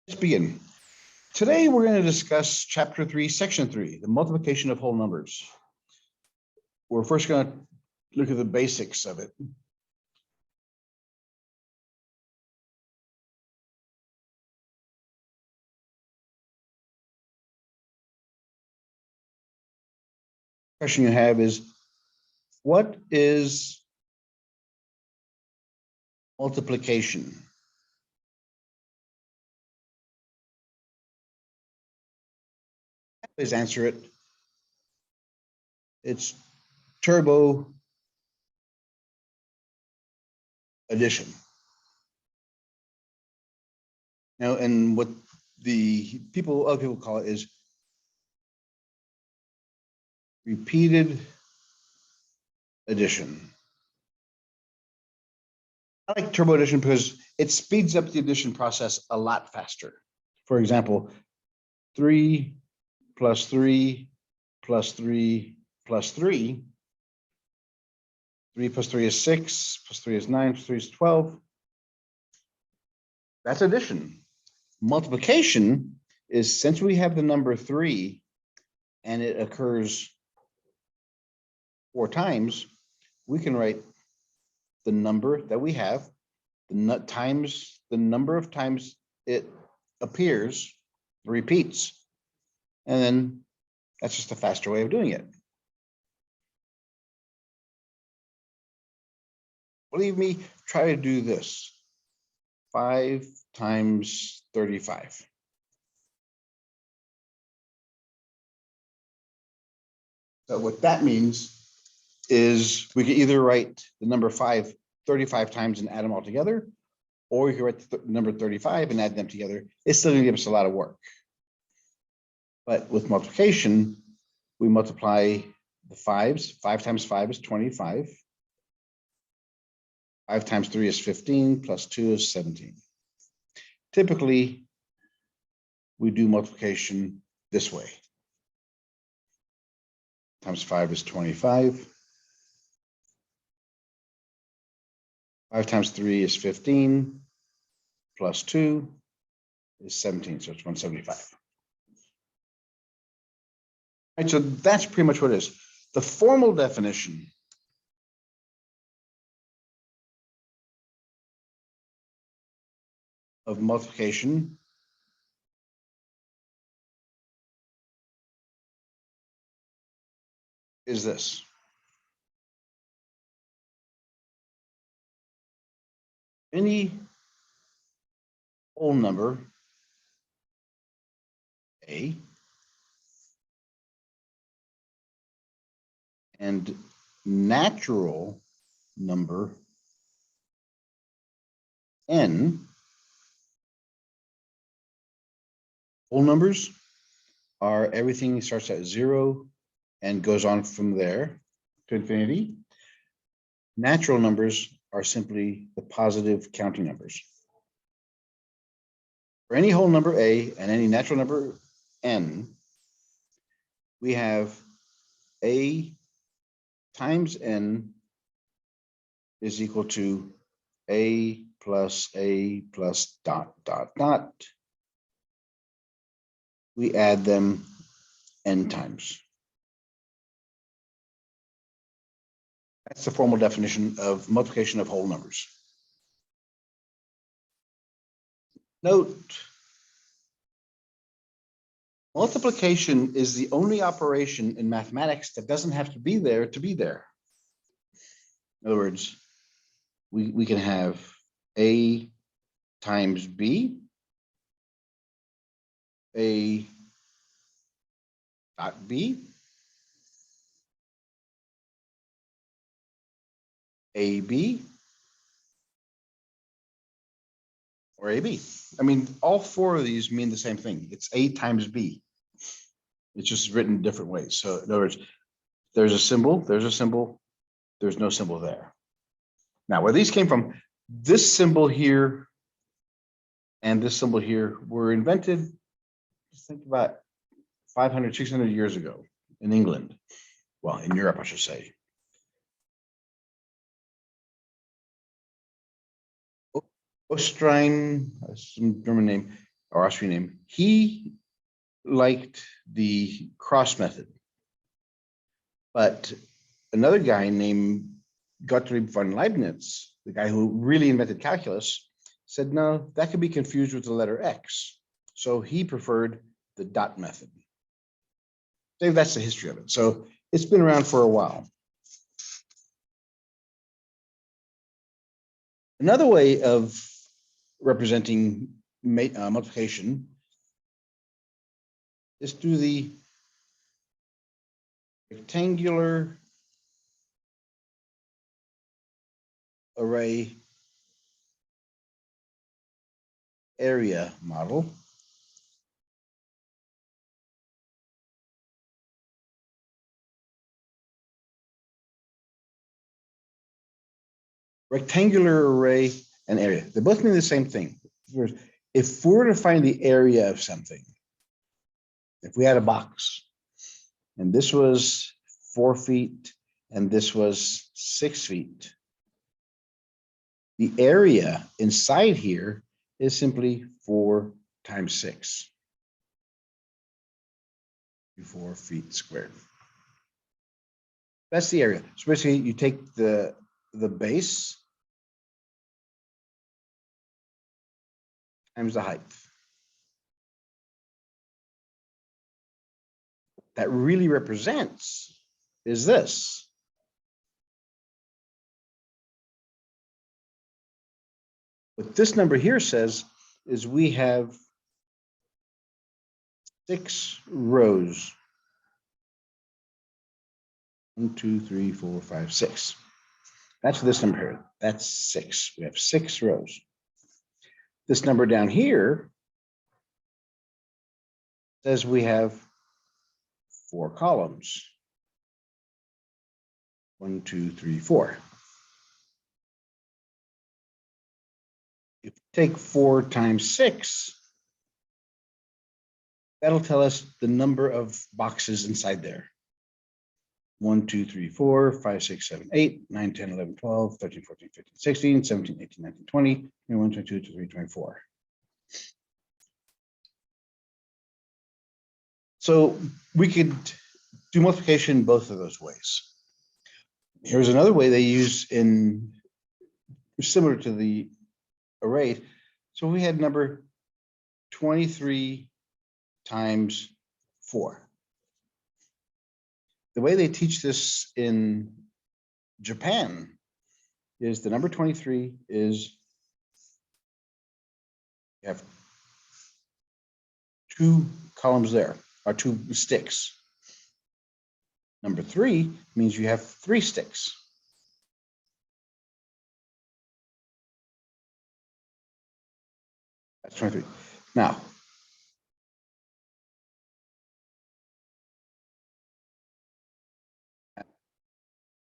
Let's begin. Today, we're going to discuss Chapter 3, Section 3, the multiplication of whole numbers. We're first going to look at the basics of it. Question you have is, what is multiplication? Please answer it. It's turbo addition. Now, and what other people call it is repeated addition. I like turbo addition because it speeds up the addition process a lot faster. For example, 3 plus 3 plus 3 plus 3. 3 plus 3 is 6, plus 3 is 9, plus 3 is 12. That's addition. Multiplication is, since we have the number 3 and it occurs 4 times, we can write the number that we have, times the number of times it appears, repeats, and then that's just a faster way of doing it. Believe me, try to do this. 5 times 35. So what that means is we can either write the number 5 35 times and add them all together, or you can write the number 35 and add them together. It's still going to give us a lot of work. But with multiplication, we multiply the 5s. 5 times 5 is 25. 5 times 3 is 15, plus 2 is 17. Typically, we do multiplication this way. Times 5 is 25. 5 times 3 is 15, plus 2 is 17, so it's 175. All right, so that's pretty much what it is. The formal definition of multiplication is this. Any whole number, A, and natural number, N, whole numbers are everything starts at 0 and goes on from there to infinity. Natural numbers are simply the positive counting numbers. For any whole number A and any natural number N, we have A times N is equal to A plus dot, dot, dot. We add them N times. That's the formal definition of multiplication of whole numbers. Note, multiplication is the only operation in mathematics that doesn't have to be there to be there. In other words, we can have A times B, A dot B, AB, or AB. I mean, all 4 of these mean the same thing. It's A times B. It's just written different ways. So in other words, there's a symbol, there's no symbol there. Now, where these came from, this symbol here and this symbol here were invented, just think about 500, 600 years ago in England. Well, in Europe, I should say. Ostrine, some German name, or Austrian name, he liked the cross method. But another guy named Gottlieb von Leibniz, the guy who really invented calculus, said, no, that could be confused with the letter X. So he preferred the dot method. So that's the history of it. So it's been around for a while. Another way of representing multiplication is through the rectangular array area model. Rectangular array and area. They both mean the same thing. If we were to find the area of something, if we had a box and this was 4 feet and this was 6 feet, the area inside here is simply 4 times 6. 4 feet squared. That's the area. So basically you take the base times the height. That really represents is this. What this number here says is we have 6 rows. 1, 2, 3, 4, 5, 6. That's this number here. That's 6. We have 6 rows. This number down here says we have 4 columns. 1, 2, 3, 4. If you take 4 times 6, that'll tell us the number of boxes inside there. 1, 2, 3, 4, 5, 6, 7, 8, 9, 10, 11, 12, 13, 14, 15, 16, 17, 18, 19, 20, 21, 22, 23, 24. So we could do multiplication both of those ways. Here's another way they use in similar to the array. So we had number 23 times 4. The way they teach this in Japan is the number 23 is you have 2 columns there, or 2 sticks. Number 3 means you have 3 sticks. That's 23. Now,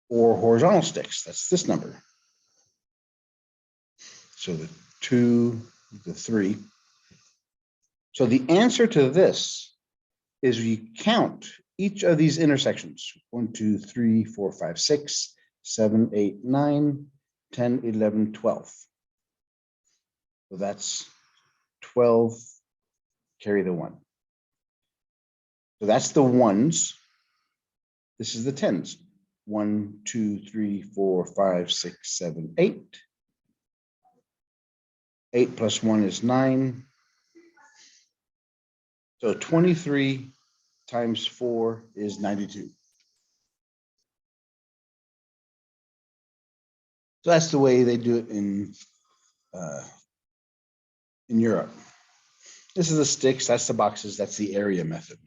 or horizontal sticks, that's this number. So the 2, the 3. So the answer to this is you count each of these intersections. 1, 2, 3, 4, 5, 6, 7, 8, 9, 10, 11, 12. So that's 12, carry the 1. So that's the ones. This is the tens. 1, 2, 3, 4, 5, 6, 7, 8. 8 plus 1 is 9. So 23 times 4 is 92. So that's the way they do it in Europe. This is the sticks, that's the boxes, that's the area method.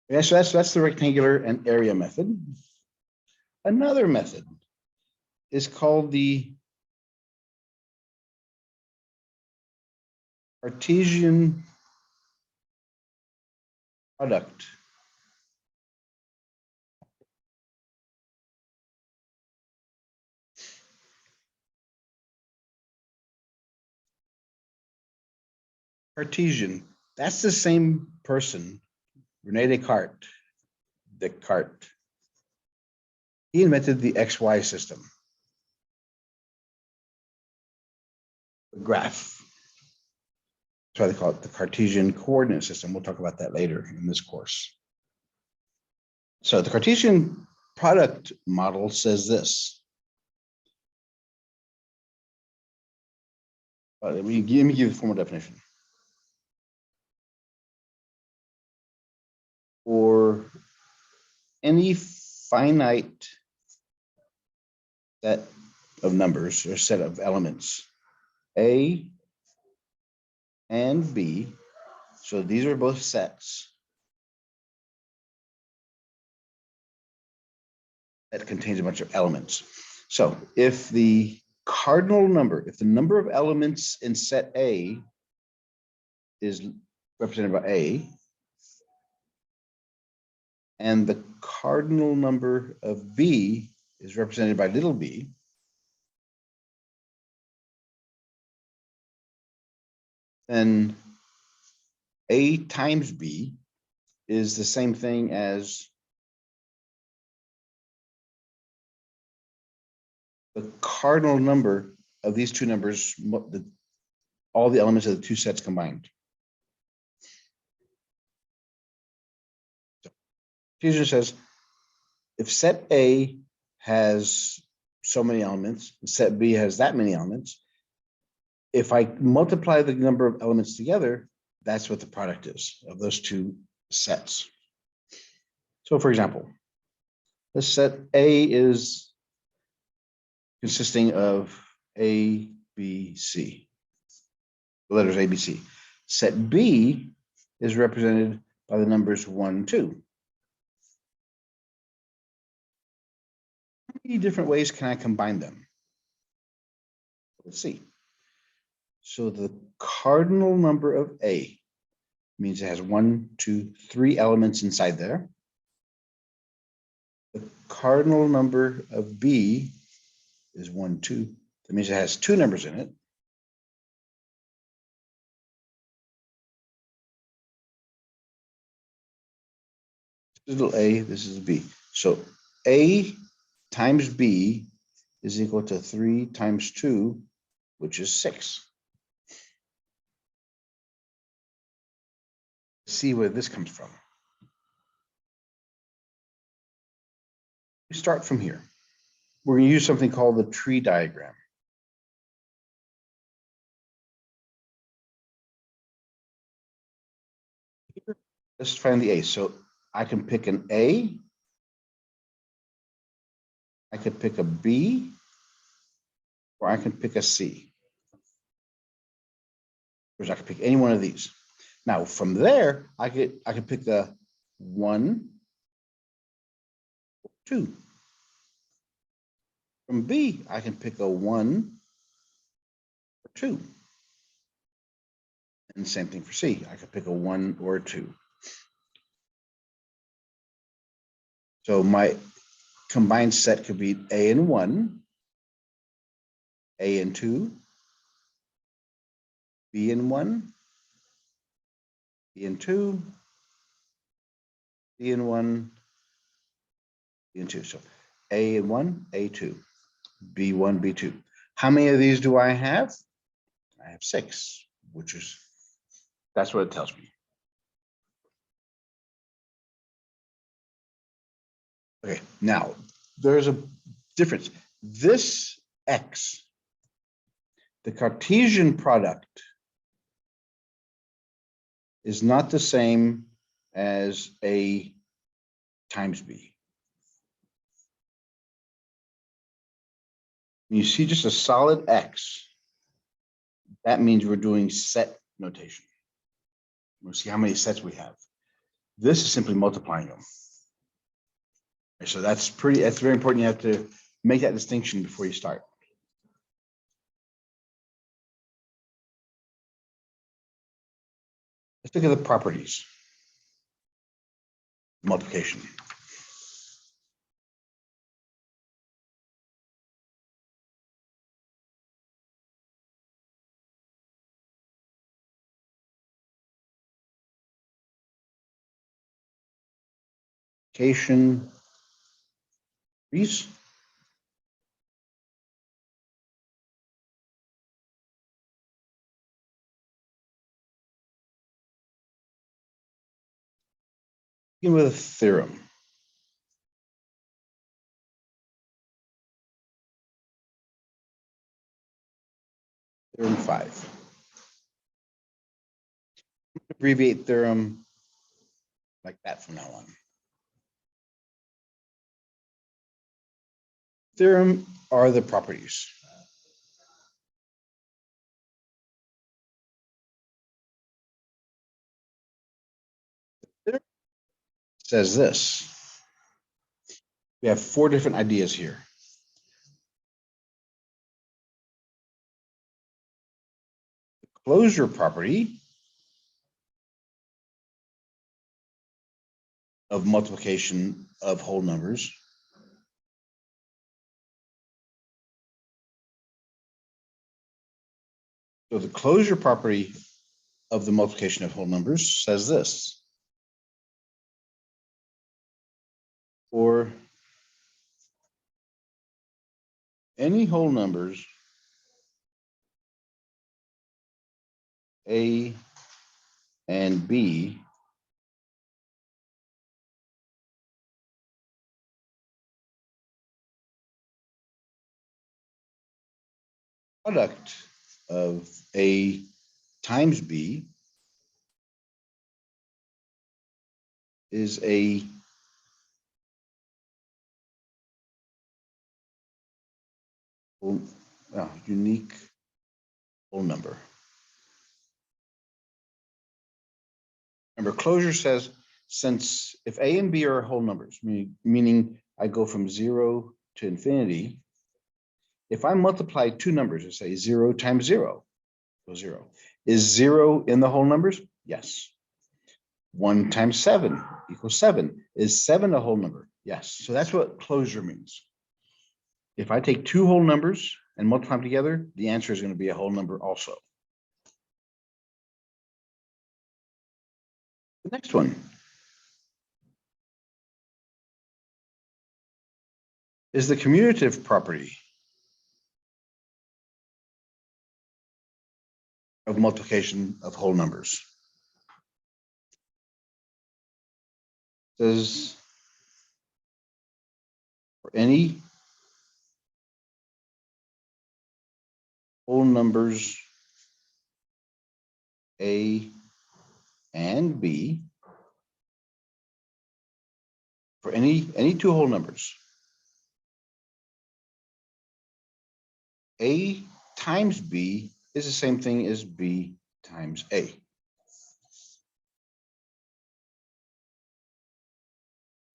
Yeah, so that's the rectangular and area method. Another method is called the Cartesian product. Cartesian, that's the same person, Rene Descartes. He invented the XY system. The graph. That's why they call it the Cartesian coordinate system. We'll talk about that later in this course. So the Cartesian product model says this. Let me give you the formal definition. For any finite set of numbers or set of elements, A and B, so these are both sets that contains a bunch of elements. So if the cardinal number, if the number of elements in set A is represented by A, and the cardinal number of B is represented by little b, then A times B is the same thing as the cardinal number of these two numbers, all the elements of the two sets combined. So Fusion says if set A has so many elements, set B has that many elements, if I multiply the number of elements together, that's what the product is of those two sets. So for example, this set A is consisting of A, B, C, the letters A, B, C. Set B is represented by the numbers 1, 2. How many different ways can I combine them? Let's see. So the cardinal number of A means it has 1, 2, 3 elements inside there. The cardinal number of B is 1, 2. That means it has 2 numbers in it. This is little a, this is B. So A times B is equal to 3 times 2, which is 6. See where this comes from. We start from here. We're going to use something called the tree diagram. Let's find the A. So I can pick an A. I could pick a B, or I can pick a C. Or I could pick any one of these. Now from there, I could pick a 1, 2. From B, I can pick a 1 or 2. And same thing for C. I could pick a 1 or a 2. So my combined set could be A and 1, A and 2, B and 1, B and 2, B and 1, B and 2. So A and 1, A2, B1, B2. How many of these do I have? I have 6, which is, that's what it tells me. Okay, now there's a difference. This X, the Cartesian product, is not the same as A times B. When you see just a solid X, that means we're doing set notation. We'll see how many sets we have. This is simply multiplying them. So that's very important. You have to make that distinction before you start. Let's look at the properties. Multiplication. Multiplication. Increase. Begin with a theorem. Theorem 5. Abbreviate theorem like that from now on. Theorem are the properties. Theorem says this. We have 4 different ideas here. The closure property of multiplication of whole numbers So the closure property of the multiplication of whole numbers says this. For any whole numbers A and B product of A times B is a unique whole number. Remember, closure says since if A and B are whole numbers, meaning I go from 0 to infinity, if I multiply 2 numbers and say 0 times 0 equals 0, is 0 in the whole numbers? Yes. 1 times 7 equals 7. Is 7 a whole number? Yes. So that's what closure means. If I take 2 whole numbers and multiply them together, the answer is going to be a whole number also. The next one is the commutative property of multiplication of whole numbers. It says for any whole numbers A and B, for any 2 whole numbers, A times B is the same thing as B times A.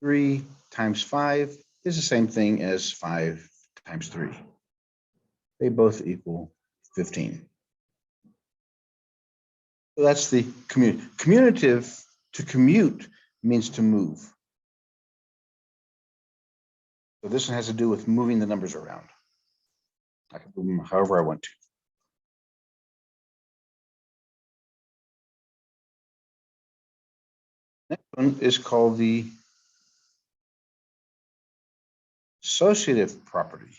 3 times 5 is the same thing as 5 times 3. They both equal 15. So that's the commutative. To commute means to move. So this one has to do with moving the numbers around. I can move them however I want to. Next one is called the associative property.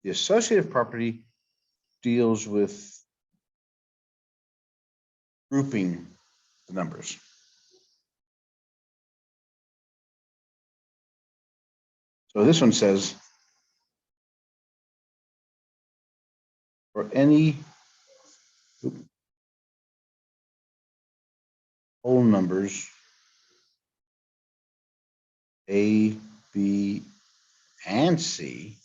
The associative property deals with grouping the numbers. So this one says for any whole numbers A, B, and C,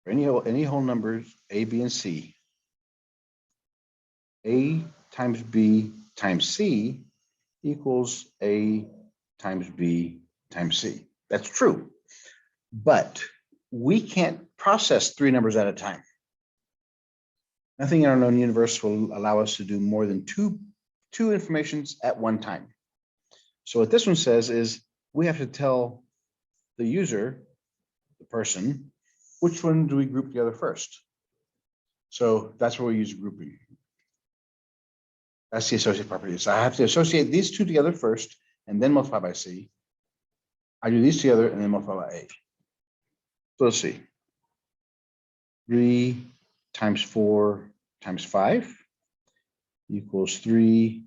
for any whole numbers A, B, and C, A times B times C equals A times B times C. That's true. But we can't process 3 numbers at a time. Nothing in our known universe will allow us to do more than two informations at one time. So what this one says is we have to tell the user, the person, which one do we group together first? So that's where we use grouping. That's the associative property. So I have to associate these 2 together first and then multiply by C. I do these together and then multiply by A. So let's see. 3 times 4 times 5 equals 3,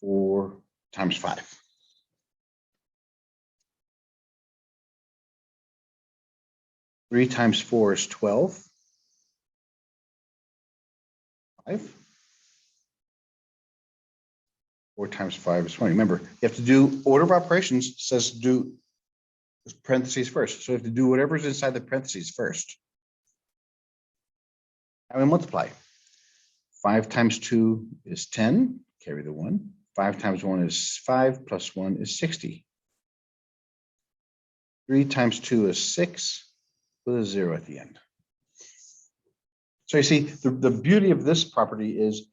4 times 5. Three times 4 is 12. 5. 4 times 5 is 20. Remember, you have to do order of operations, says do parentheses first. So you have to do whatever's inside the parentheses first. And we multiply. 5 times 2 is 10, carry the 1. 5 times 1 is 5, plus 1 is 60. 3 times 2 is 6, with a 0 at the end. So you see, the beauty of this property is,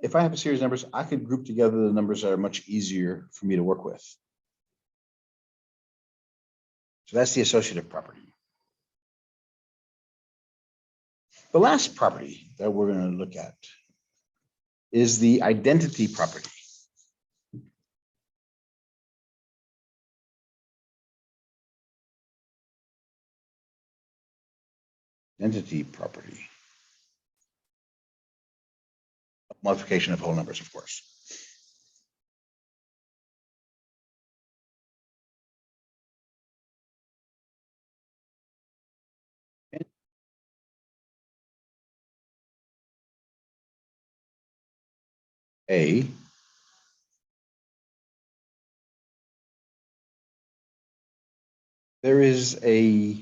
if I have a series of numbers, I could group together the numbers that are much easier for me to work with. So that's the associative property. The last property that we're going to look at is the identity property. Identity property. Multiplication of whole numbers, of course. A there is a,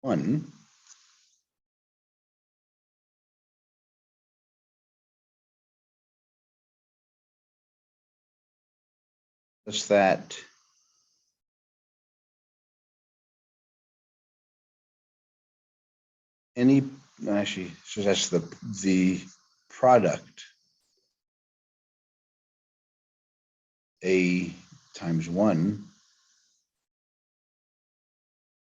one such that any, actually, so that's the product A times 1.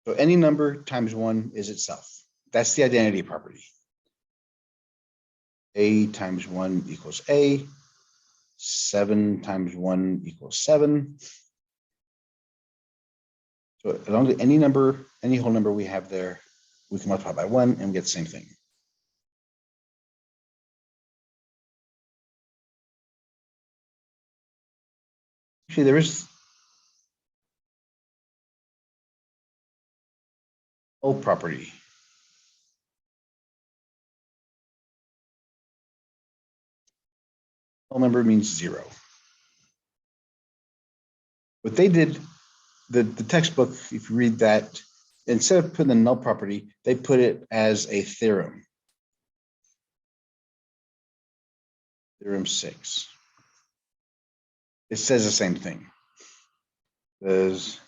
So any number times 1 is itself. That's the identity property. A times 1 equals A. 7 times 1 equals 7. So as long as any number, any whole number we have there, we can multiply by 1 and get the same thing. Actually, there is no property. Whole number means 0. What they did, the textbook, if you read that, instead of putting the null property, they put it as a theorem. Theorem 6. It says the same thing. It says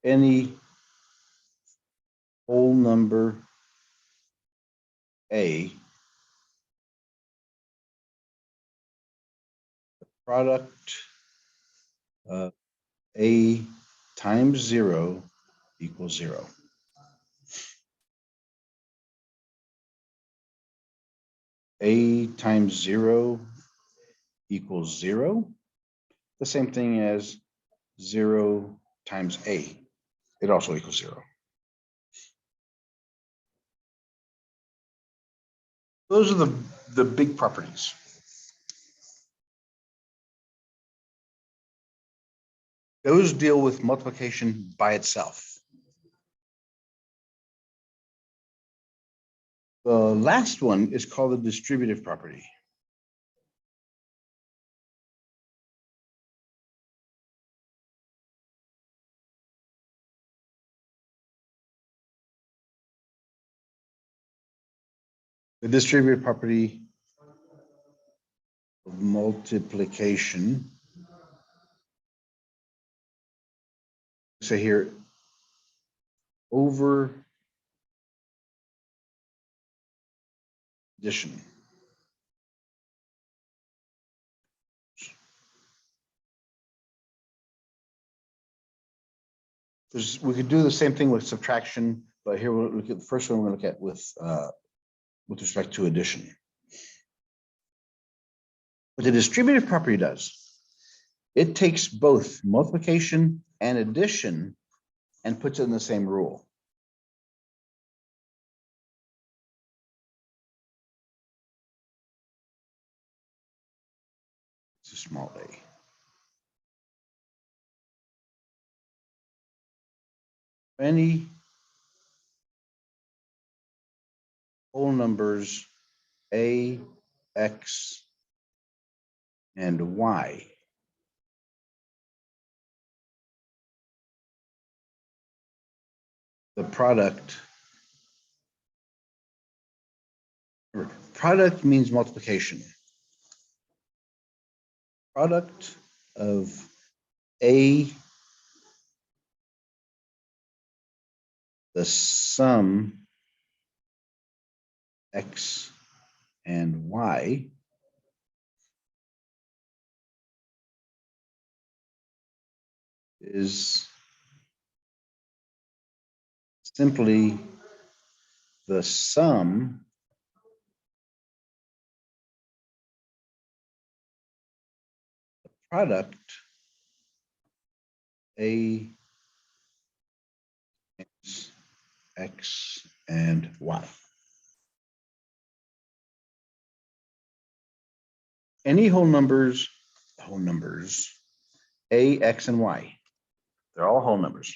any whole number A, the product A times 0 equals 0. A times 0 equals 0. The same thing as 0 times A. It also equals 0. Those are the big properties. Those deal with multiplication by itself. The last one is called the distributive property. The distributive property of multiplication. Say here, over addition. We could do the same thing with subtraction, but here we'll look at the first one we're going to look at with respect to addition. What the distributive property does, it takes both multiplication and addition and puts it in the same rule. It's a small a. Any whole numbers a, x, and y the product means multiplication. Product of a, the sum x and y is simply the sum product a x and y. Any whole numbers a, x, and y, they're all whole numbers,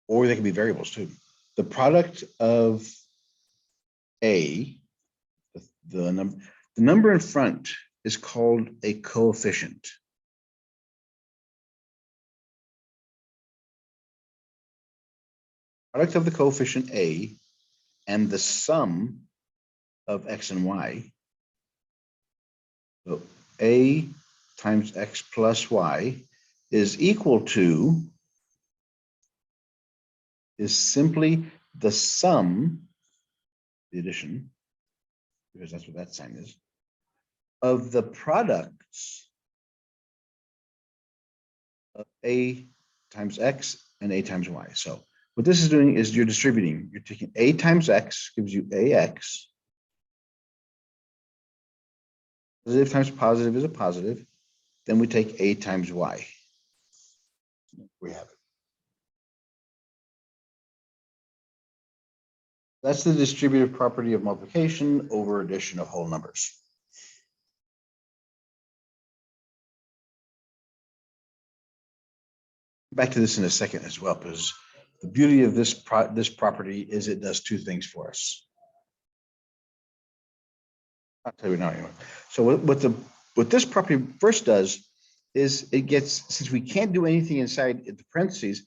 or they can be variables too. The product of a, the number in front is called a coefficient. Product of the coefficient a and the sum of x and y. So a times x plus y is equal to, is simply the sum, the addition, because that's what that sign is, of the products of a times x and a times y. So what this is doing is you're distributing. You're taking a times x gives you ax. Positive times positive is a positive. Then we take a times y. We have it. That's the distributive property of multiplication over addition of whole numbers. Back to this in a second as well, because the beauty of this property is it does two things for us. I'll tell you now anyway. So what this property first does is it gets, since we can't do anything inside the parentheses,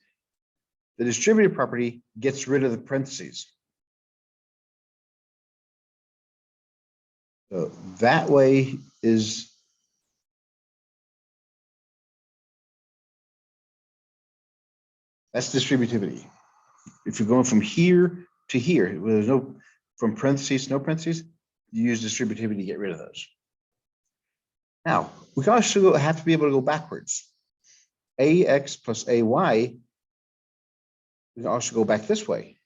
the distributive property gets rid of the parentheses. So that way is that's distributivity. If you're going from here to here, there's no from parentheses to no parentheses, you use distributivity to get rid of those. Now, we can also have to be able to go backwards. Ax plus ay, we can also go back this way.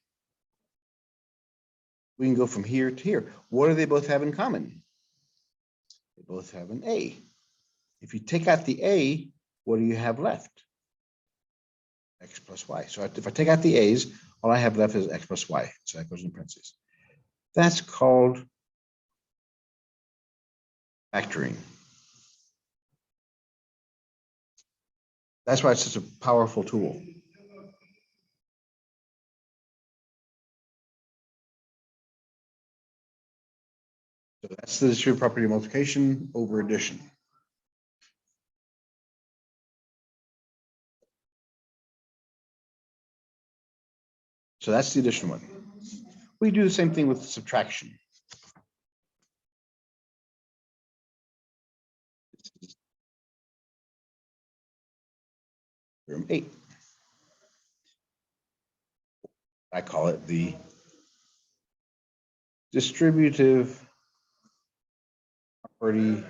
We can go from here to here. What do they both have in common? They both have an a. If you take out the a, what do you have left? X plus y. So if I take out the a's, all I have left is x plus y. So that goes in parentheses. That's called factoring. That's why it's such a powerful tool. So that's the distributive property of multiplication over addition. So that's the addition one. We do the same thing with subtraction. Room 8. I call it the distributive property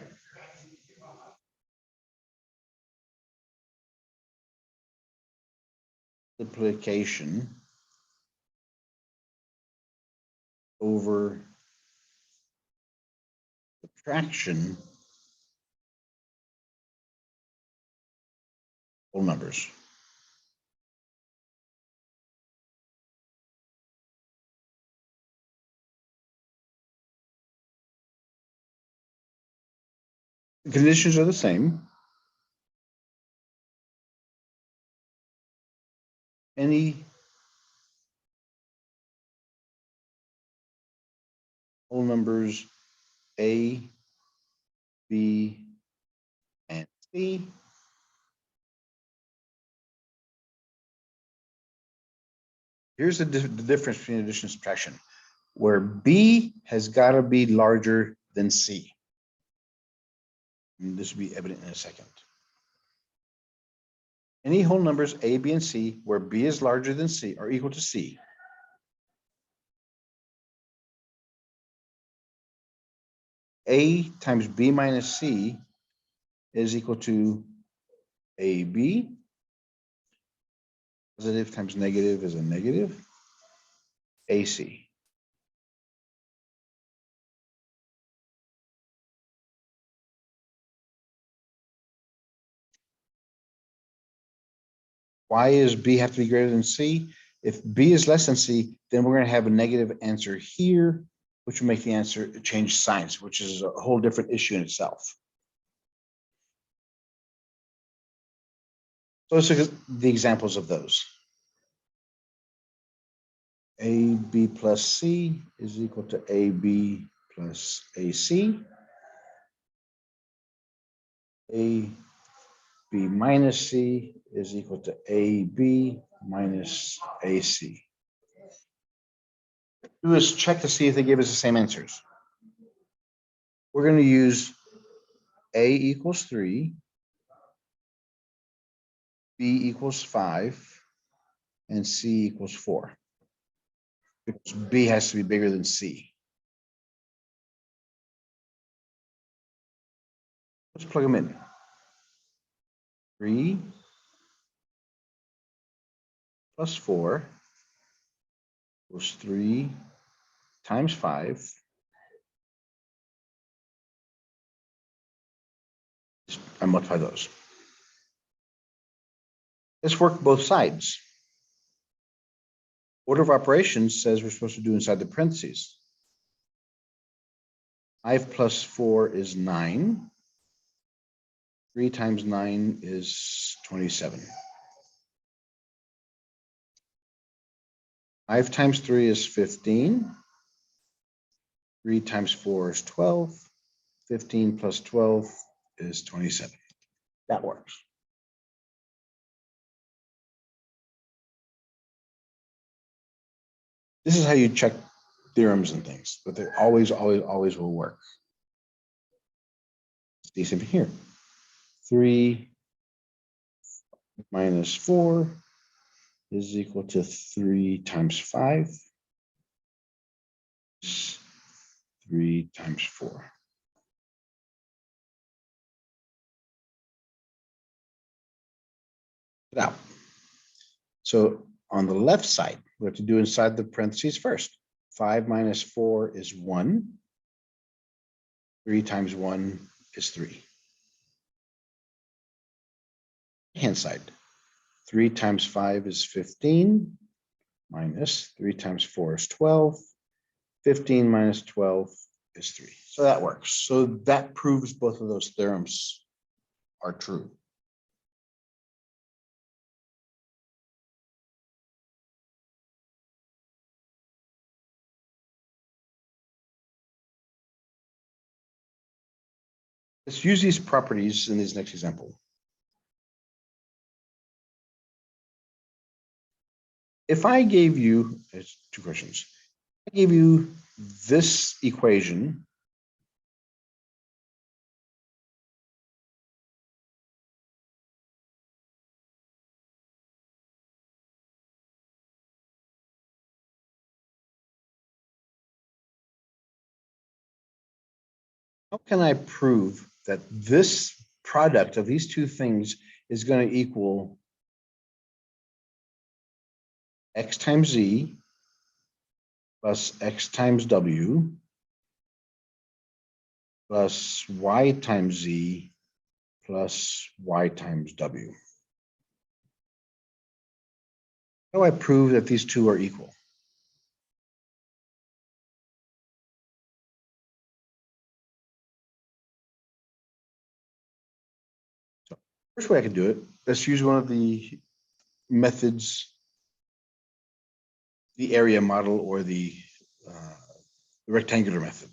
multiplication over subtraction whole numbers. The conditions are the same. Any whole numbers A, B, and C here's the difference between addition and subtraction, where B has got to be larger than C. And this will be evident in a second. Any whole numbers A, B, and C where B is larger than C are equal to C. A times B minus C is equal to AB. Positive times negative is a negative. AC. Why is B have to be greater than C? If B is less than C, then we're going to have a negative answer here, which will make the answer change signs, which is a whole different issue in itself. So let's look at the examples of those. AB plus C is equal to AB plus AC. AB minus C is equal to AB minus AC. Do is check to see if they give us the same answers. We're going to use A equals 3, B equals 5, and C equals 4. Because B has to be bigger than C. Let's plug them in. 3 plus 4 equals 3 times 5. I multiply those. Let's work both sides. Order of operations says we're supposed to do inside the parentheses. 5 plus 4 is 9. 3 times 9 is 27. 5 times 3 is 15. 3 times 4 is 12. 15 plus 12 is 27. That works. This is how you check theorems and things, but they always will work. It's decent here. 3 minus 4 is equal to 3 times 5. 3 times 4. It out. So on the left side, we have to do inside the parentheses first. 5 minus 4 is 1. 3 times 1 is 3. Hand side. 3 times 5 is 15. Minus 3 times 4 is 12. 15 minus 12 is 3. So that works. So that proves both of those theorems are true. Let's use these properties in this next example. If I gave you, there's two questions. I gave you this equation. How can I prove that this product of these two things is going to equal x times z plus x times w plus y times z plus y times w. How do I prove that these two are equal? So first way I could do it, let's use one of the methods, the area model or the rectangular method.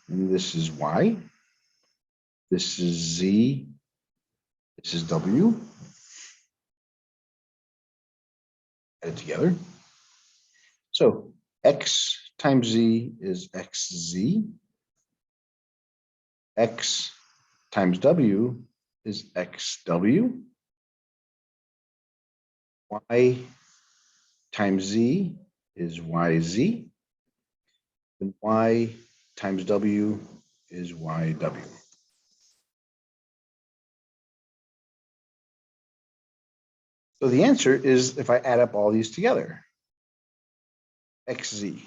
And this is y, this is z, this is w. Add it together. So x times z is xz. X times w is xw. Y times z is yz. And y times w is yw. So the answer is if I add up all these together, xz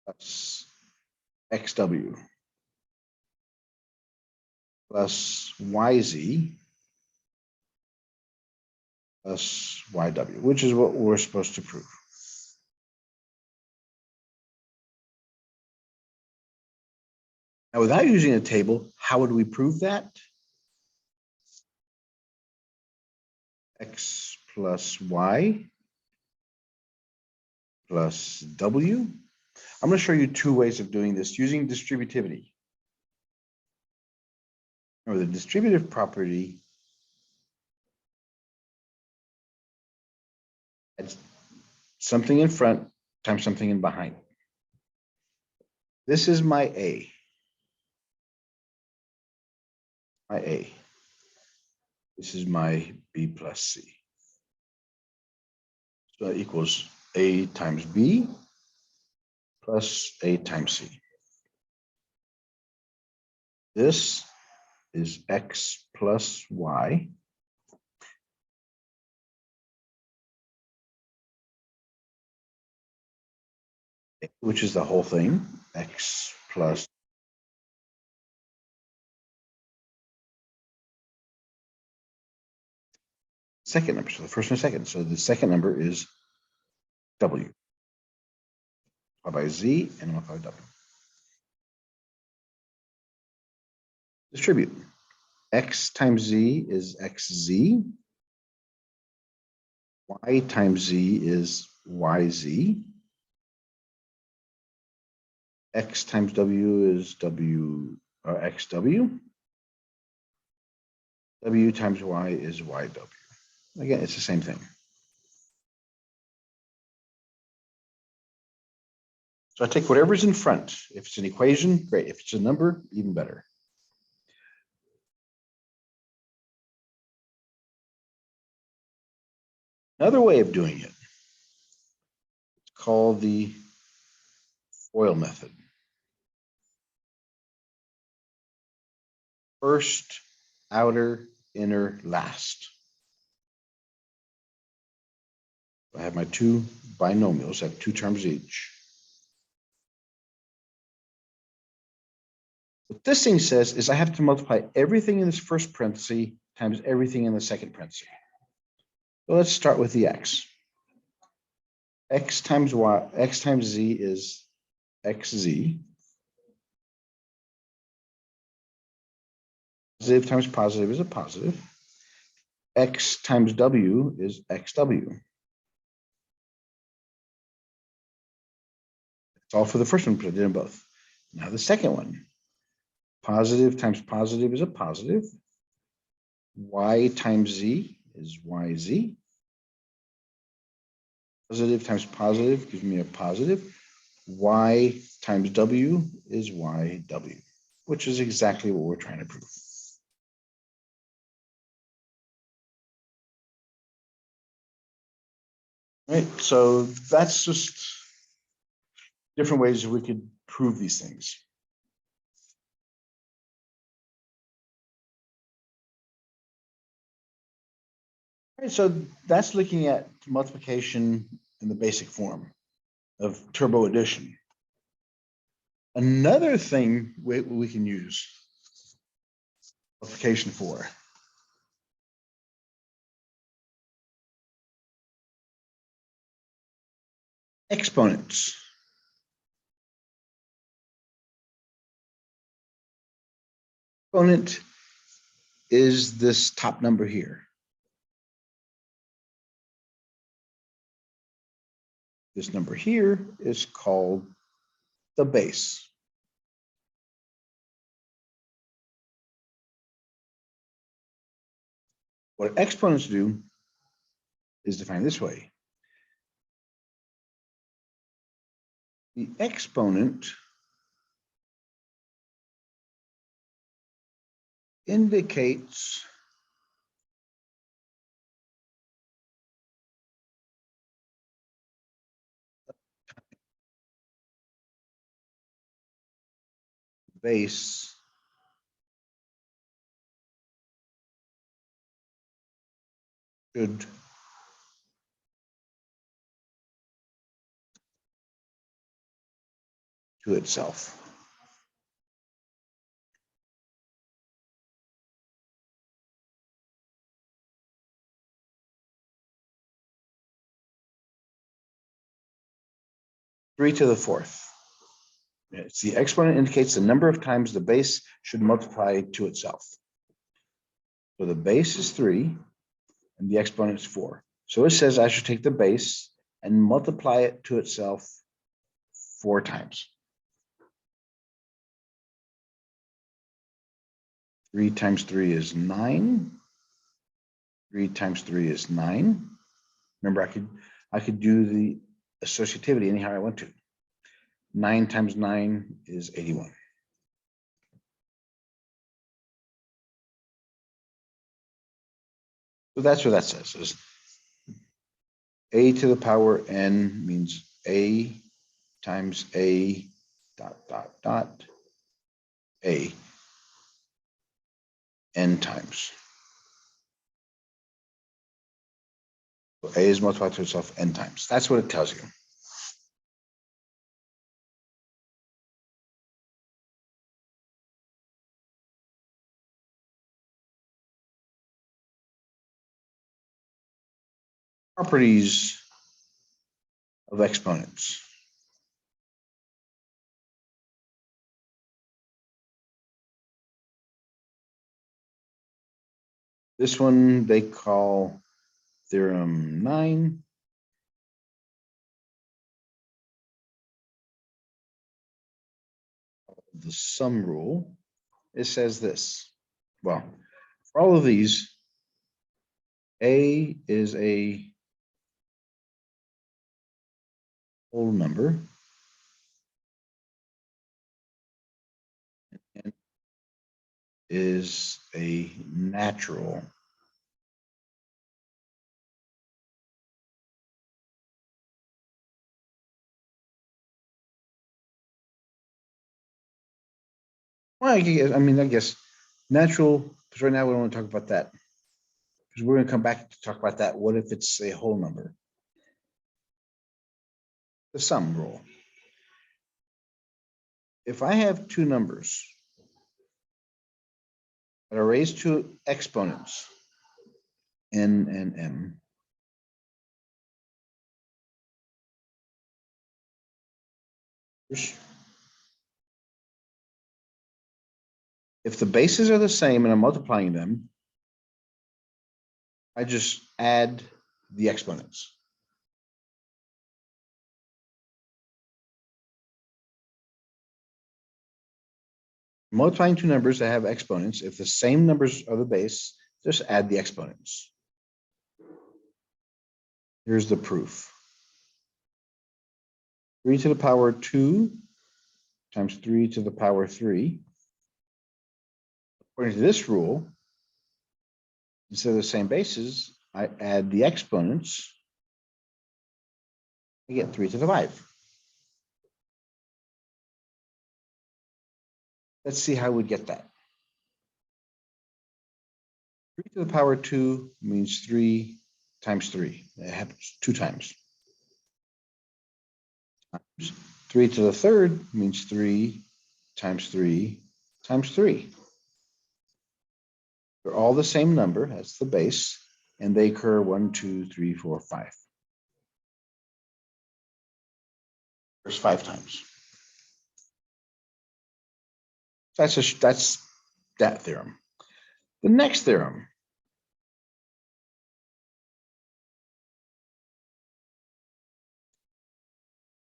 plus xw plus yz plus yw, which is what we're supposed to prove. Now, without using a table, how would we prove that? X plus y plus w. I'm going to show you two ways of doing this using distributivity. Remember, the distributive property adds something in front times something in behind. This is my A. My A. This is my B plus C. So that equals A times B plus A times C. This is X plus Y. Which is the whole thing, X plus second number. So the first and second. So the second number is W. By Z and multiplied by W. Distribute. X times Z is XZ. Y times Z is YZ. X times W is W or XW. W times Y is YW. Again, it's the same thing. So I take whatever's in front. If it's an equation, great. If it's a number, even better. Another way of doing it, it's called the FOIL method. First, outer, inner, last. I have my two binomials, I have two terms each. What this thing says is I have to multiply everything in this first parenthesis times everything in the second parenthesis. So let's start with the x. X times y, x times z is xz. Positive times positive is a positive. X times w is xw. It's all for the first one, but I did them both. Now the second one. Positive times positive is a positive. Y times z is yz. Positive times positive gives me a positive. Y times w is yw, which is exactly what we're trying to prove. Right, so that's just different ways we could prove these things. Right, so that's looking at multiplication in the basic form of turbo addition. Another thing we can use multiplication for exponents. Exponent is this top number here. This number here is called the base. What exponents do is defined this way. The exponent indicates base should to itself. Three to the fourth. It's the exponent indicates the number of times the base should multiply to itself. So the base is 3 and the exponent is 4. So it says I should take the base and multiply it to itself 4 times. 3 times 3 is 9. 3 times 3 is 9. Remember, I could do the associativity anyhow I want to. 9 times 9 is 81. So that's what that says. Is a to the power n means a times a dot dot dot a n times. So a is multiplied to itself n times. That's what it tells you. Properties of exponents. This one they call theorem 9. The sum rule. It says this. Well, for all of these, a is a whole number. And is a natural well, I guess natural, because right now we don't want to talk about that. Because we're going to come back to talk about that. What if it's a whole number? The sum rule. If I have two numbers that are raised to exponents, n and m, if the bases are the same and I'm multiplying them, I just add the exponents. Multiplying two numbers that have exponents, if the same numbers are the base, just add the exponents. Here's the proof. 3 to the power 2 times 3 to the power 3. According to this rule, instead of the same bases, I add the exponents. I get 3 to the 5. Let's see how we get that. 3 to the power 2 means 3 times 3. It happens 2 times. 3 to the third means 3 times 3 times 3. They're all the same number, that's the base, and they occur 1, 2, 3, 4, 5. There's 5 times. That's that theorem. The next theorem.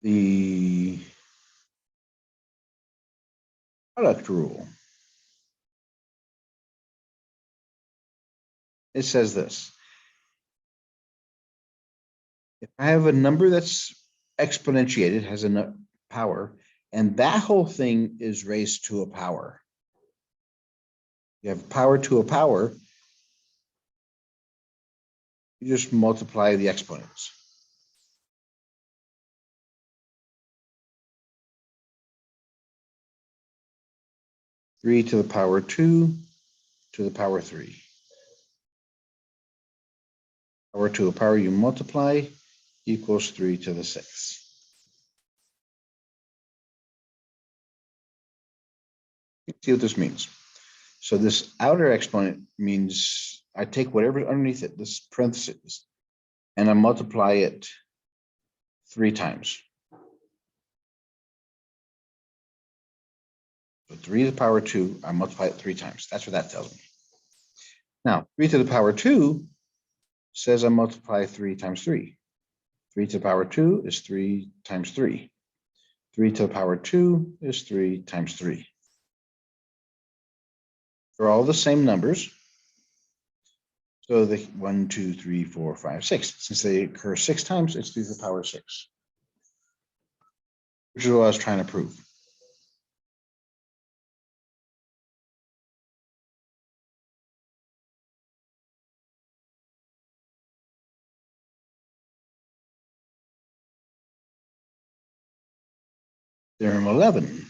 The product rule. It says this. If I have a number that's exponentiated, has a power, and that whole thing is raised to a power. You have power to a power, you just multiply the exponents. Three to the power 2 to the power 3. Power to a power you multiply equals 3 to the 6th. See what this means. So this outer exponent means I take whatever's underneath it, this parenthesis, and I multiply it 3 times. So 3 to the power 2, I multiply it 3 times. That's what that tells me. Now, 3 to the power 2 says I multiply 3 times 3. 3 to the power 2 is 3 times 3. 3 to the power 2 is 3 times 3. They're all the same numbers. So the 1, 2, 3, 4, 5, 6. Since they occur 6 times, it's 3 to the power 6. Which is what I was trying to prove. Theorem 11.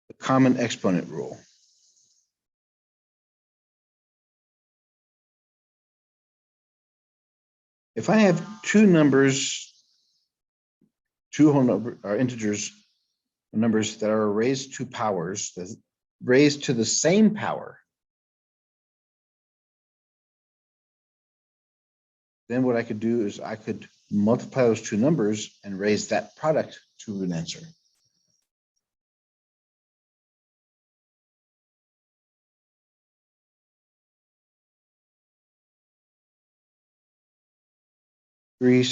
The common exponent rule. If I have two numbers, two whole number or integers, numbers that are raised to powers, raised to the same power, then what I could do is I could multiply those two numbers and raise that product to an answer. Three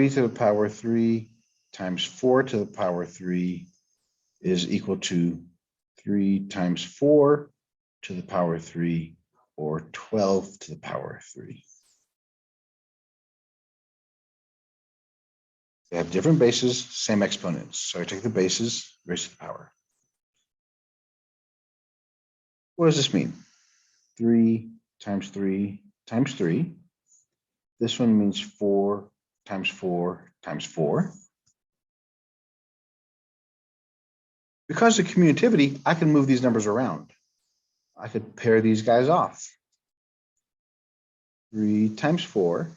to the power 3 times 4 to the power 3 is equal to 3 times 4 to the power 3, or 12 to the power 3. They have different bases, same exponents. So I take the bases, raise to the power. What does this mean? 3 times 3 times 3. This one means 4 times 4 times 4. Because of commutativity, I can move these numbers around. I could pair these guys off. 3 times 4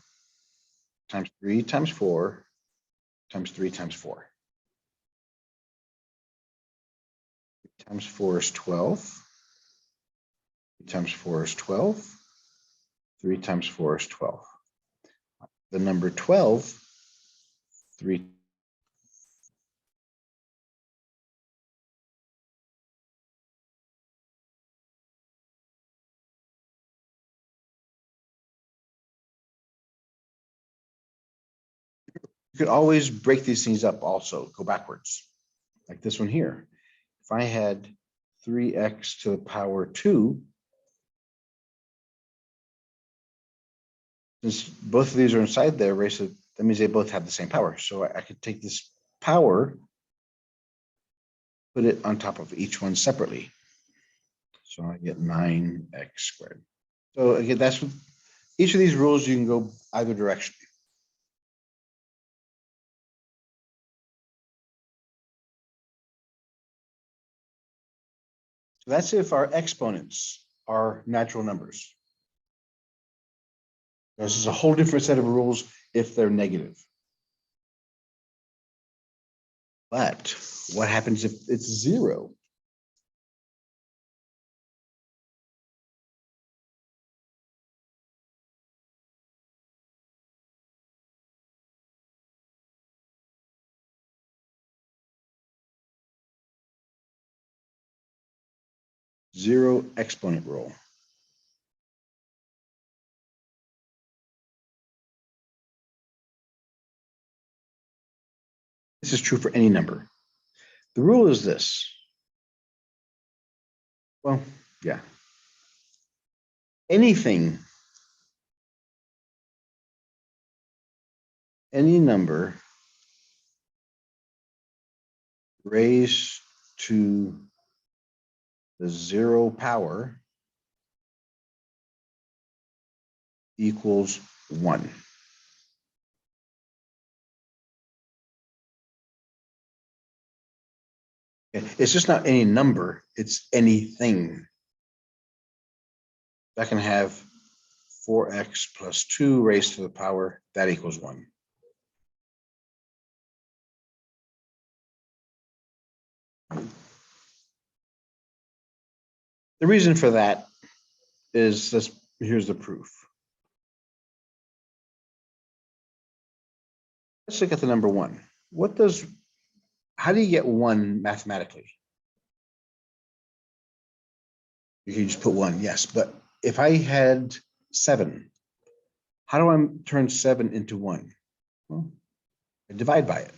times 3 times 4 times 3 times 4. 3 times 4 is 12. 3 times 4 is 12. 3 times 4 is 12. The number 12, 3. You could always break these things up also, go backwards. Like this one here. If I had 3x to the power 2, since both of these are inside there, that means they both have the same power. So I could take this power, put it on top of each one separately. So I get 9x squared. So again, that's what each of these rules, you can go either direction. So that's if our exponents are natural numbers. This is a whole different set of rules if they're negative. But what happens if it's zero? Zero exponent rule. This is true for any number. The rule is this. Well, yeah. Anything, any number raised to the zero power equals 1. It's just not any number, it's anything. I can have 4x plus 2 raised to the power, that equals 1. The reason for that is this. Here's the proof. Let's look at the number 1. How do you get 1 mathematically? You can just put 1, yes, but if I had 7, how do I turn 7 into 1? Well, I divide by it.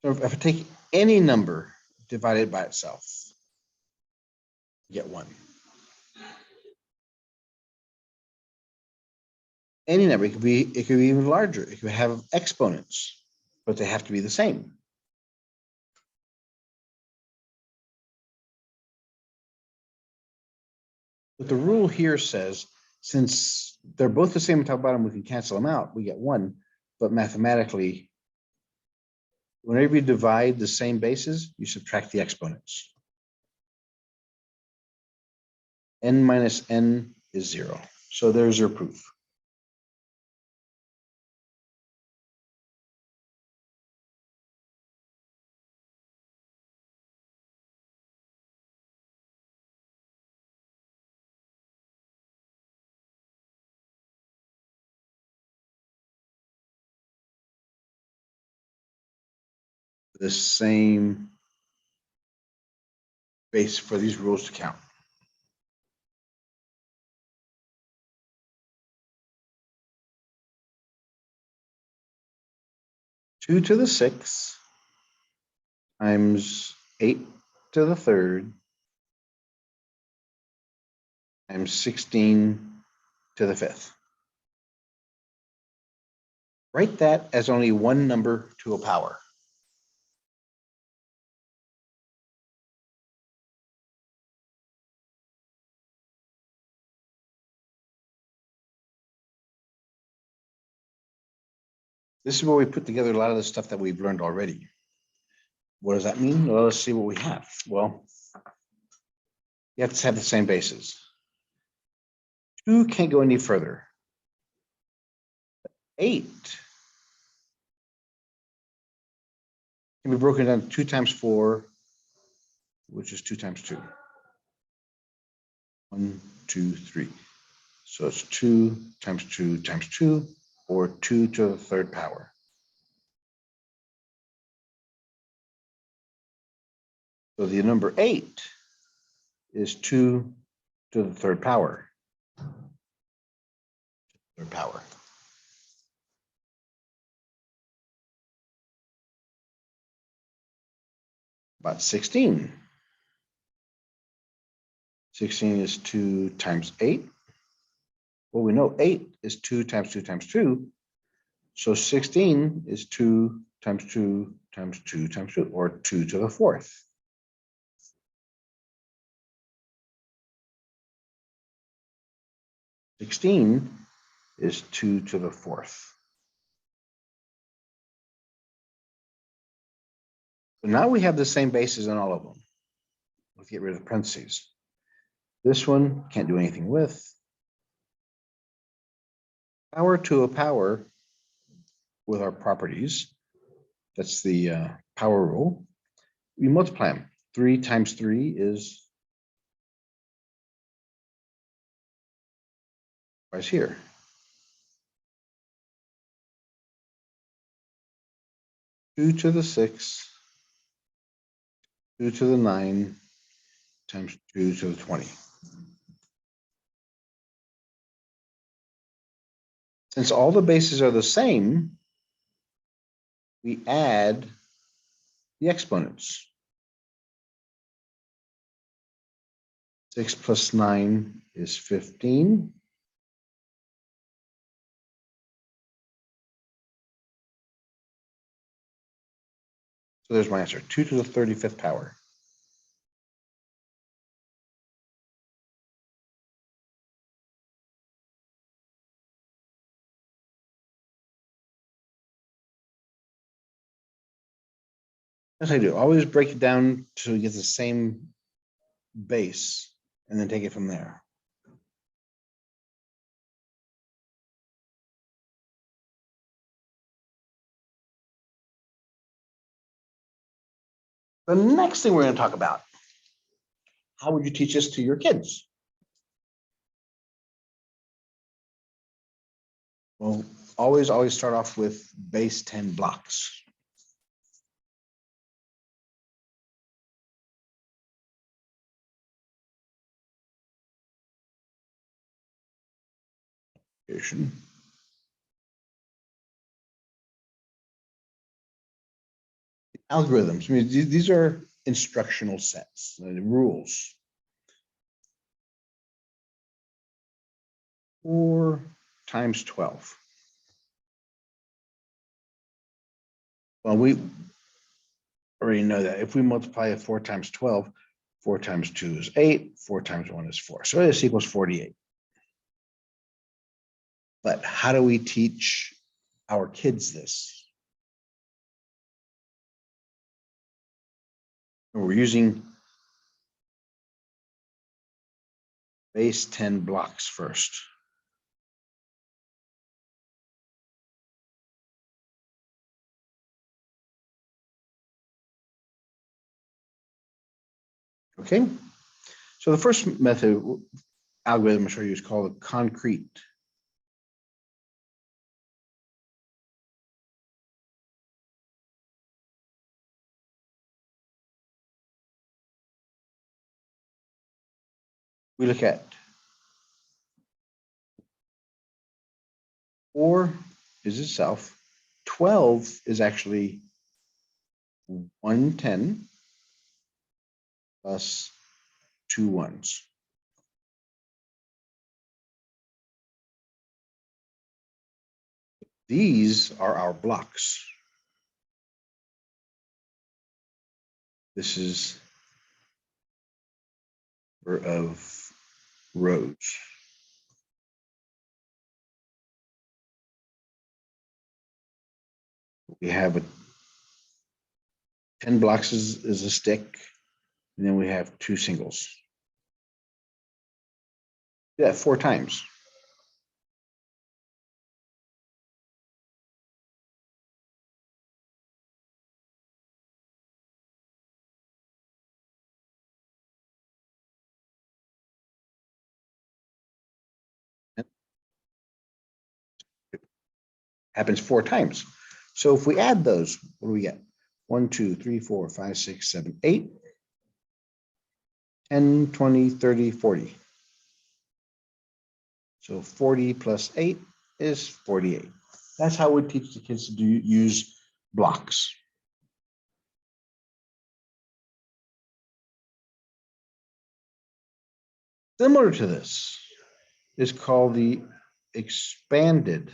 So if I take any number divided by itself, get 1. Any number, it could be even larger. It could have exponents, but they have to be the same. But the rule here says, since they're both the same top bottom, we can cancel them out. We get 1, but mathematically, whenever you divide the same bases, you subtract the exponents. N minus n is 0. So there's your proof. The same base for these rules to count. Two to the 6 times 8 to the 3rd times 16 to the 5th. Write that as only one number to a power. This is where we put together a lot of the stuff that we've learned already. What does that mean? Well, let's see what we have. Well, you have to have the same bases. 2 can't go any further. 8 can be broken down 2 times 4, which is 2 times 2. 1, 2, 3. So it's 2 times 2 times 2, or 2 to the 3rd power. So the number 8 is 2 to the 3rd power. 3rd power. About 16. 16 is 2 times 8. Well, we know 8 is 2 times 2 times 2. So 16 is 2 times 2 times 2 times 2, or 2 to the 4th. Sixteen is 2 to the 4th. So now we have the same bases in all of them. Let's get rid of the parentheses. This one can't do anything with. Power to a power with our properties. That's the power rule. We multiply them. 3 times 3 is twice here. Two to the 6, 2 to the 9 times 2 to the 20. Since all the bases are the same, we add the exponents. 6 plus 9 is 15. So there's my answer, 2 to the 35th power. As I do, always break it down to get the same base and then take it from there. The next thing we're going to talk about, how would you teach this to your kids? Well, always start off with base 10 blocks. Algorithms, I mean, these are instructional sets, rules. 4 times 12. Well, we already know that if we multiply it 4 times 12, 4 times 2 is 8, 4 times 1 is 4. So this equals 48. But how do we teach our kids this? We're using base 10 blocks first. Okay, so the first method algorithm I'll show you is called a concrete. We look at 4 is itself, 12 is actually 110 plus 2 ones. These are our blocks. This is of rows. We have 10 blocks is a stick, and then we have 2 singles. Yeah, 4 times. Happens 4 times. So if we add those, what do we get? 1, 2, 3, 4, 5, 6, 7, 8, 10, 20, 30, 40. So 40 plus 8 is 48. That's how we teach the kids to use blocks. Similar to this is called the expanded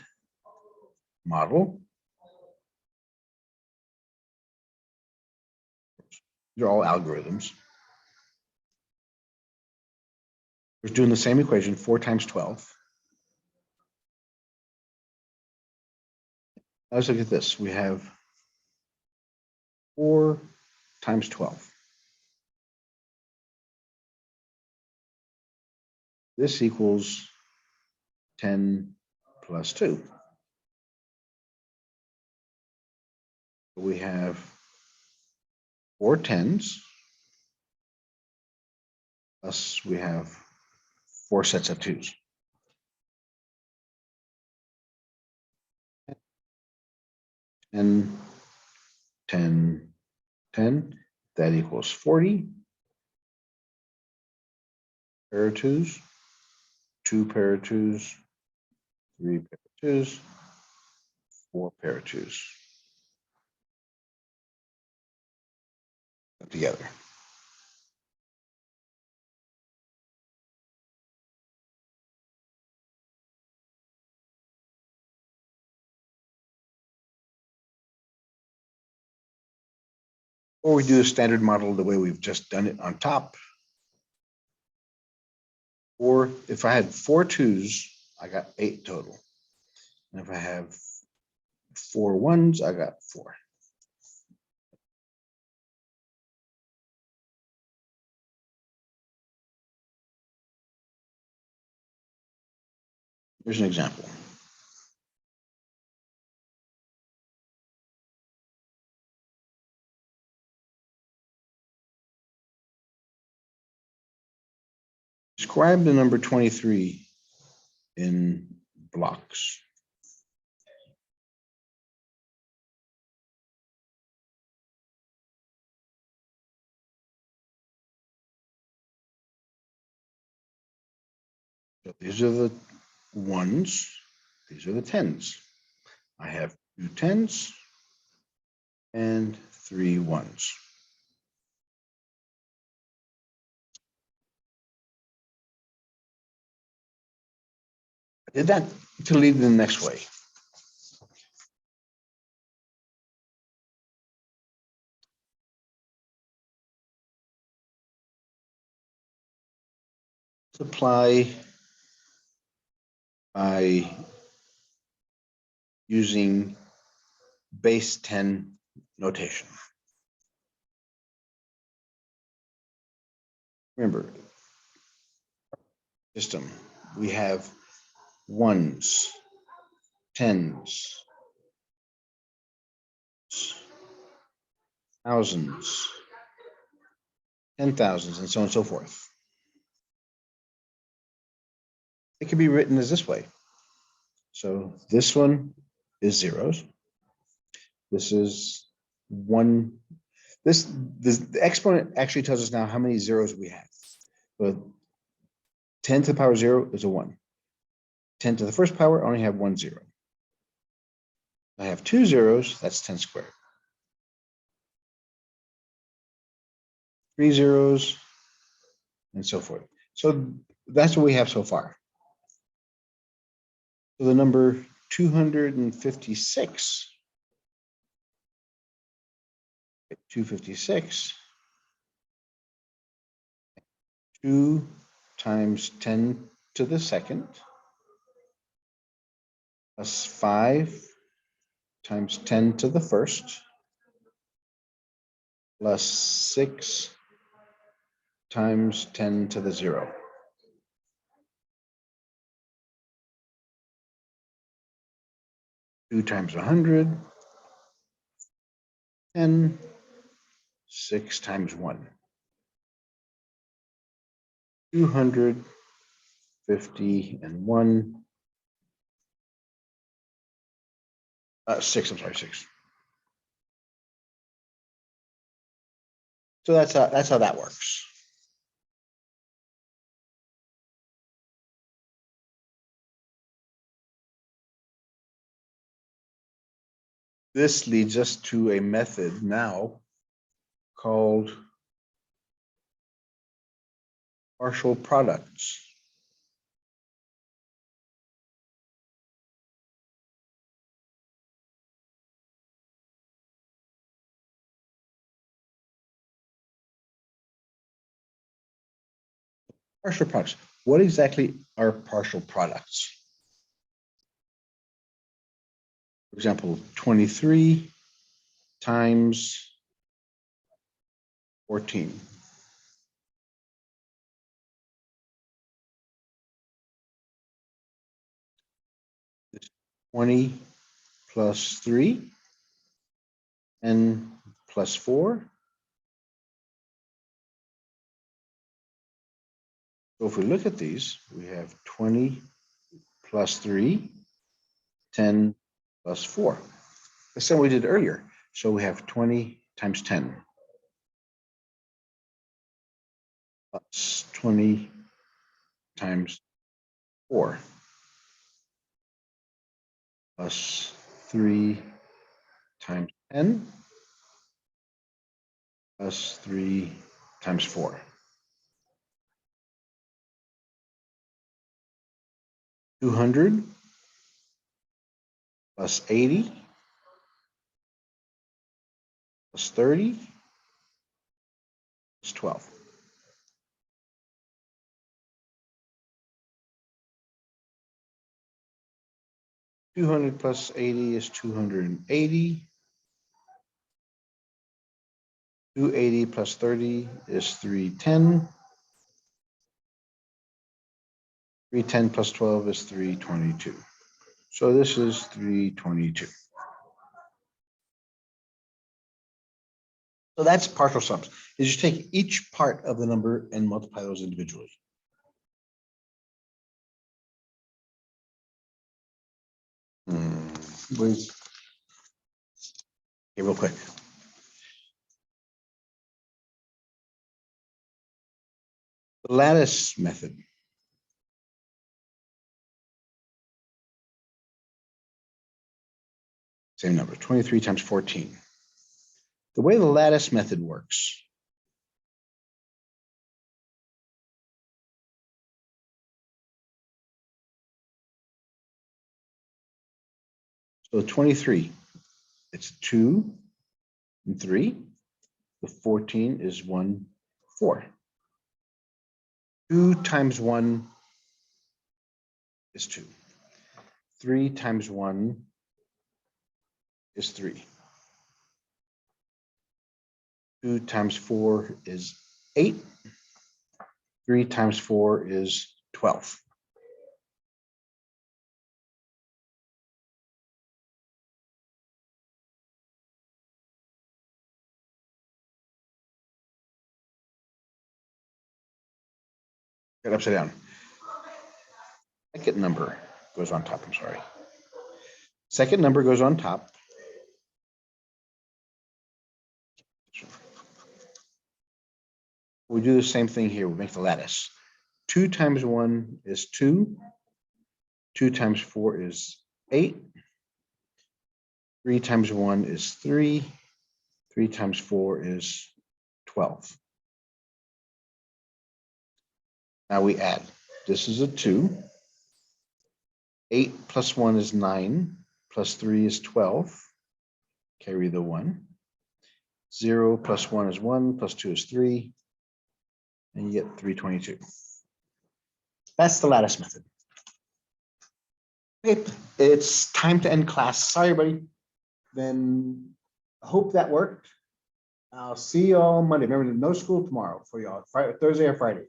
model. They're all algorithms. We're doing the same equation, 4 times 12. Let's look at this. We have 4 times 12. This equals 10 plus 2. We have 4 tens, plus we have 4 sets of 2s. 10, 10, 10, that equals 40. Pair of 2s, 2 pair of 2s, 3 pair of 2s, 4 pair of 2s. Put together. Or we do the standard model the way we've just done it on top. Or if I had 4 2s, I got 8 total. And if I have 4 1s, I got 4. Here's an example. Describe the number 23 in blocks. So these are the 1s, these are the 10s. I have 2 10s and 3 1s. I did that to lead the next way. Multiply by using base 10 notation. Remember, system, we have 1s, 10s, thousands, 10,000s, and so on and so forth. It can be written as this way. So this one is zeros. This is 1. The exponent actually tells us now how many zeros we have. But 10 to the power 0 is a 1. 10 to the first power, I only have 1 0. I have 2 zeros, that's 10 squared. 3 zeros, and so forth. So that's what we have so far. So the number 256, 2 times 10 to the second, plus 5 times 10 to the first, plus 6 times 10 to the 0. Two times 100, 10, 6 times 1. 251, 6, I'm sorry, 6. So that's how that works. This leads us to a method now called partial products. Partial products. What exactly are partial products? For example, 23 times 14. This 20 plus 3 and plus 4. So if we look at these, we have 20 plus 3, 10 plus 4. The same we did earlier. So we have 20 times 10 plus 20 times 4 plus 3 times 10 plus 3 times 4. 200 plus 80 plus 30 plus 12. 200 plus 80 is 280. 280 plus 30 is 310. 310 plus 12 is 322. So this is 322. So that's partial sums. Is you take each part of the number and multiply those individually. Wait. Okay, real quick. The lattice method. Same number, 23 times 14. The way the lattice method works. So 23, it's 2 and 3. The 14 is 1, 4. 2 times 1 is 2. 3 times 1 is 3. 2 times 4 is 8. 3 times 4 is 12. Get upside down. Second number goes on top, I'm sorry. Second number goes on top. We do the same thing here. We make the lattice. 2 times 1 is 2. 2 times 4 is 8. 3 times 1 is 3. 3 times 4 is 12. Now we add. This is a 2. 8 plus 1 is 9. Plus 3 is 12. Carry the 1. 0 plus 1 is 1. Plus 2 is 3. And you get 322. That's the lattice method. Okay, it's time to end class. Sorry, everybody. Then I hope that worked. I'll see you all Monday. Remember, no school tomorrow for y'all, Thursday or Friday.